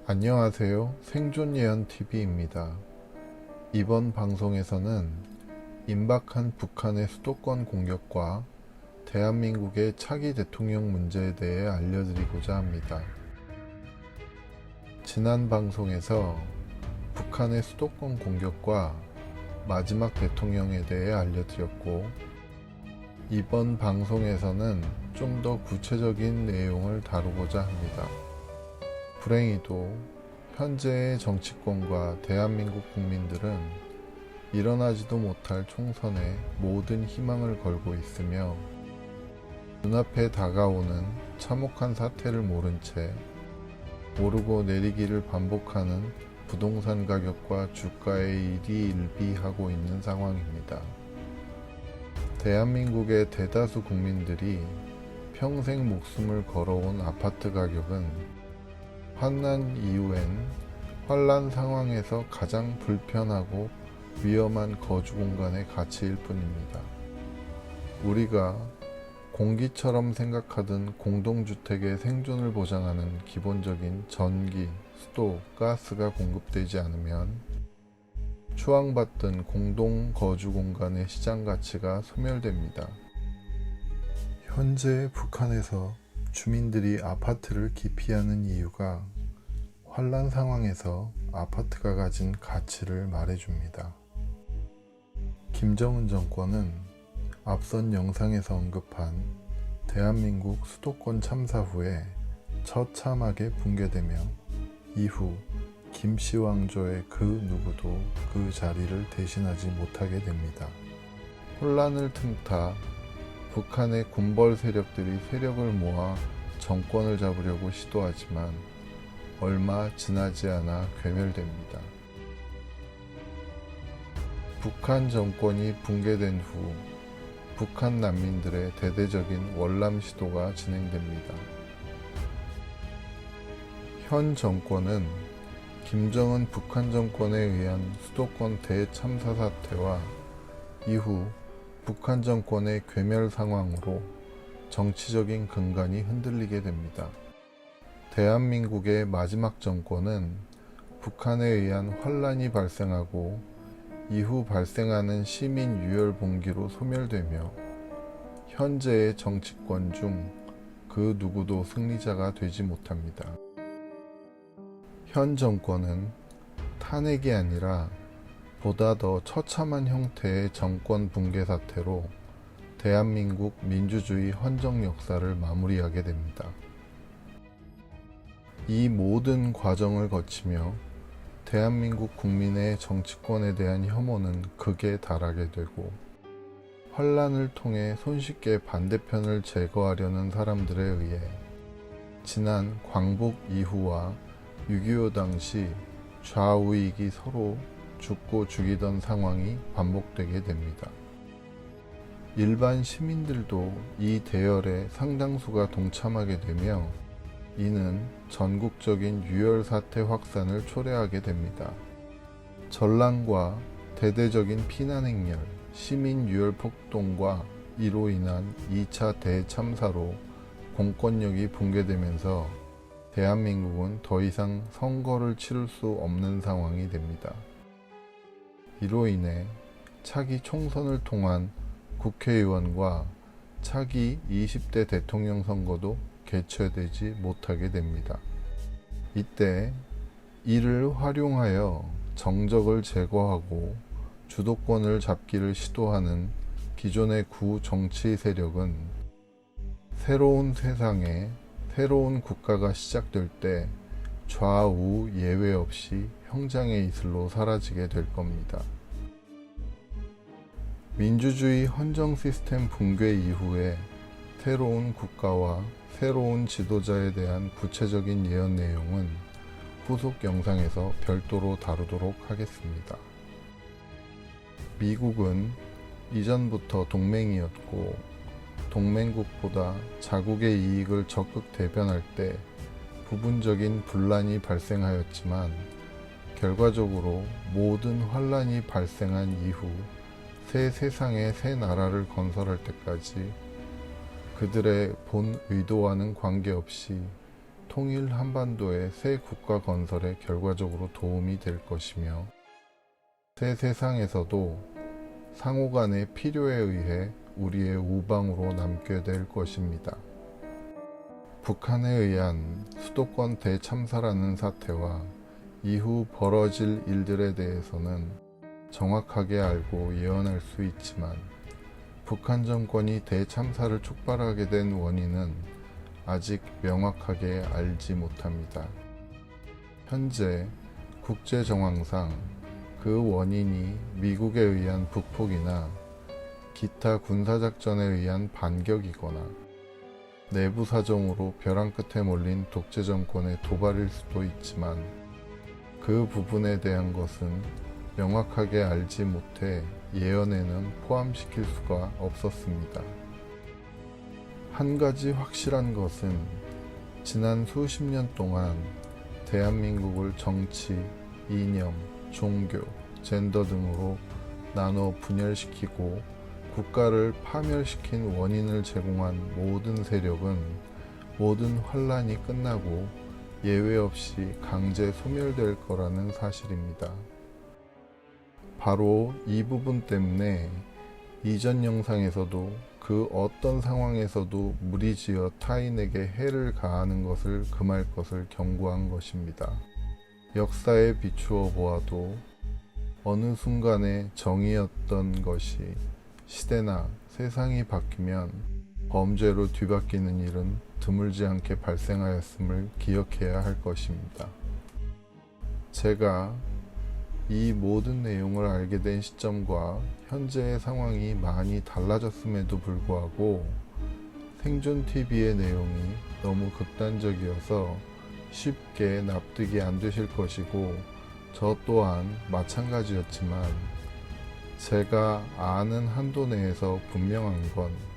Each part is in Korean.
안녕하세요. 생존예언TV입니다. 이번 방송에서는 임박한 북한의 수도권 공격과 대한민국의 차기 대통령 문제에 대해 알려드리고자 합니다. 지난 방송에서 북한의 수도권 공격과 마지막 대통령에 대해 알려드렸고, 이번 방송에서는 좀 더 구체적인 내용을 다루고자 합니다. 불행히도 현재의 정치권과 대한민국 국민들은 일어나지도 못할 총선에 모든 희망을 걸고 있으며, 눈앞에 다가오는 참혹한 사태를 모른 채 오르고 내리기를 반복하는 부동산 가격과 주가에 일희일비하고 있는 상황입니다. 대한민국의 대다수 국민들이 평생 목숨을 걸어온 아파트 가격은 환난 이후엔 환란 상황에서 가장 불편하고 위험한 거주 공간의 가치일 뿐입니다. 우리가 공기처럼 생각하던 공동주택의 생존을 보장하는 기본적인 전기, 수도, 가스가 공급되지 않으면 추앙받던 공동 거주 공간의 시장 가치가 소멸됩니다. 현재 북한에서 주민들이 아파트를 기피하는 이유가 환란 상황에서 아파트가 가진 가치를 말해줍니다. 김정은 정권은 앞선 영상에서 언급한 대한민국 수도권 참사 후에 처참하게 붕괴되며 이후 김씨 왕조의 그 누구도 그 자리를 대신하지 못하게 됩니다. 혼란을 틈타 북한의 군벌 세력들이 세력을 모아 정권을 잡으려고 시도하지만 얼마 지나지 않아 괴멸됩니다. 북한 정권이 붕괴된 후 북한 난민들의 대대적인 월남 시도가 진행됩니다. 현 정권은 김정은 북한 정권에 의한 수도권 대참사 사태와 이후 북한 정권의 괴멸 상황으로 정치적인 근간이 흔들리게 됩니다. 대한민국의 마지막 정권은 북한에 의한 환란이 발생하고 이후 발생하는 시민 유혈 봉기로 소멸되며 현재의 정치권 중 그 누구도 승리자가 되지 못합니다. 현 정권은 탄핵이 아니라 보다 더 처참한 형태의 정권 붕괴 사태로 대한민국 민주주의 헌정 역사를 마무리하게 됩니다. 이 모든 과정을 거치며 대한민국 국민의 정치권에 대한 혐오는 극에 달하게 되고, 환란을 통해 손쉽게 반대편을 제거하려는 사람들에 의해 지난 광복 이후와 6.25 당시 좌우익이 서로 죽고 죽이던 상황이 반복되게 됩니다. 일반 시민들도 이 대열에 상당수가 동참하게 되며 이는 전국적인 유혈 사태 확산을 초래하게 됩니다. 전랑과 대대적인 피난 행렬, 시민 유혈 폭동과 이로 인한 2차 대참사로 공권력이 붕괴되면서 대한민국은 더 이상 선거를 치를 수 없는 상황이 됩니다. 이로 인해 차기 총선을 통한 국회의원과 차기 20대 대통령 선거도 개최되지 못하게 됩니다. 이때 이를 활용하여 정적을 제거하고 주도권을 잡기를 시도하는 기존의 구정치 세력은 새로운 세상에 새로운 국가가 시작될 때 좌우 예외 없이 형장의 이슬로 사라지게 될 겁니다. 민주주의 헌정 시스템 붕괴 이후에 새로운 국가와 새로운 지도자에 대한 구체적인 예언 내용은 후속 영상에서 별도로 다루도록 하겠습니다. 미국은 이전부터 동맹이었고 동맹국보다 자국의 이익을 적극 대변할 때 부분적인 분란이 발생하였지만 결과적으로 모든 환란이 발생한 이후 새 세상의 새 나라를 건설할 때까지 그들의 본 의도와는 관계없이 통일 한반도의 새 국가 건설에 결과적으로 도움이 될 것이며 새 세상에서도 상호 간의 필요에 의해 우리의 우방으로 남게 될 것입니다. 북한에 의한 수도권 대참사라는 사태와 이후 벌어질 일들에 대해서는 정확하게 알고 예언할 수 있지만 북한 정권이 대참사를 촉발하게 된 원인은 아직 명확하게 알지 못합니다. 현재 국제 정황상 그 원인이 미국에 의한 북폭이나 기타 군사작전에 의한 반격이거나 내부 사정으로 벼랑 끝에 몰린 독재 정권의 도발일 수도 있지만 그 부분에 대한 것은 명확하게 알지 못해 예언에는 포함시킬 수가 없었습니다. 한 가지 확실한 것은 지난 수십 년 동안 대한민국을 정치, 이념, 종교, 젠더 등으로 나눠 분열시키고 국가를 파멸시킨 원인을 제공한 모든 세력은 모든 환란이 끝나고 예외 없이 강제 소멸될 거라는 사실입니다. 바로 이 부분 때문에 이전 영상에서도 그 어떤 상황에서도 무리지어 타인에게 해를 가하는 것을 금할 것을 경고한 것입니다. 역사에 비추어 보아도 어느 순간에 정의였던 것이 시대나 세상이 바뀌면 범죄로 뒤바뀌는 일은 드물지 않게 발생하였음을 기억해야 할 것입니다. 제가 이 모든 내용을 알게 된 시점과 현재의 상황이 많이 달라졌음에도 불구하고 생존TV의 내용이 너무 극단적이어서 쉽게 납득이 안 되실 것이고 저 또한 마찬가지였지만 제가 아는 한도 내에서 분명한 건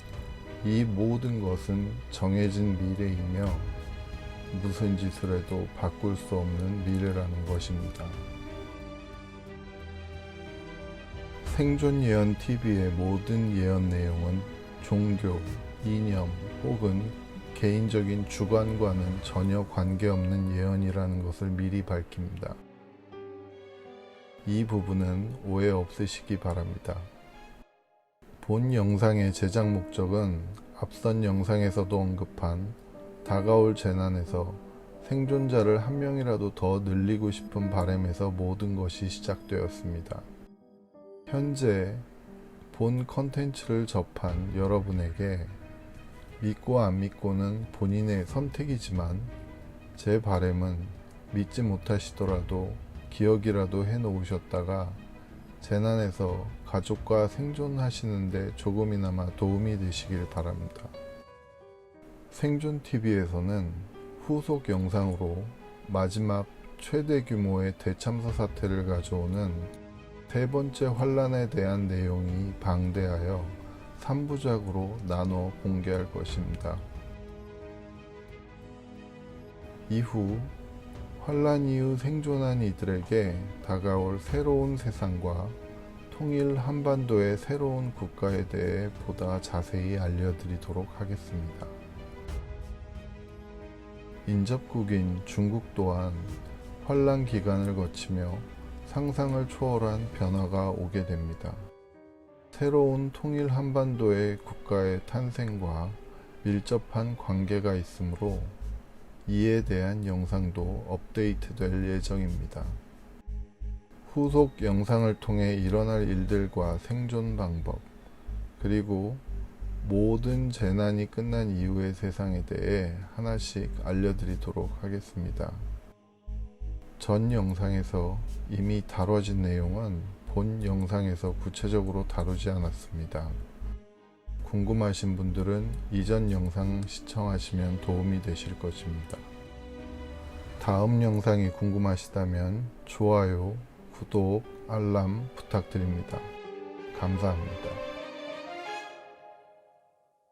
이 모든 것은 정해진 미래이며 무슨 짓을 해도 바꿀 수 없는 미래라는 것입니다. 생존예언TV의 모든 예언 내용은 종교, 이념 혹은 개인적인 주관과는 전혀 관계없는 예언이라는 것을 미리 밝힙니다. 이 부분은 오해 없으시기 바랍니다. 본 영상의 제작 목적은 앞선 영상에서도 언급한 다가올 재난에서 생존자를 한 명이라도 더 늘리고 싶은 바람에서 모든 것이 시작되었습니다. 현재 본 컨텐츠를 접한 여러분에게 믿고 안 믿고는 본인의 선택이지만 제 바람은 믿지 못하시더라도 기억이라도 해 놓으셨다가 재난에서 가족과 생존하시는데 조금이나마 도움이 되시길 바랍니다. 생존TV에서는 후속 영상으로 마지막 최대 규모의 대참사 사태를 가져오는 세 번째 환란에 대한 내용이 방대하여 3부작으로 나눠 공개할 것입니다. 이후 환란 이후 생존한 이들에게 다가올 새로운 세상과 통일 한반도의 새로운 국가에 대해 보다 자세히 알려드리도록 하겠습니다. 인접국인 중국 또한 환란 기간을 거치며 상상을 초월한 변화가 오게 됩니다. 새로운 통일 한반도의 국가의 탄생과 밀접한 관계가 있으므로 이에 대한 영상도 업데이트될 예정입니다. 후속 영상을 통해 일어날 일들과 생존 방법, 그리고 모든 재난이 끝난 이후의 세상에 대해 하나씩 알려드리도록 하겠습니다. 전 영상에서 이미 다뤄진 내용은 본 영상에서 구체적으로 다루지 않았습니다. 궁금하신 분들은 이전 영상 시청하시면 도움이 되실 것입니다. 다음 영상이 궁금하시다면 좋아요, 구독, 알람 부탁드립니다. 감사합니다.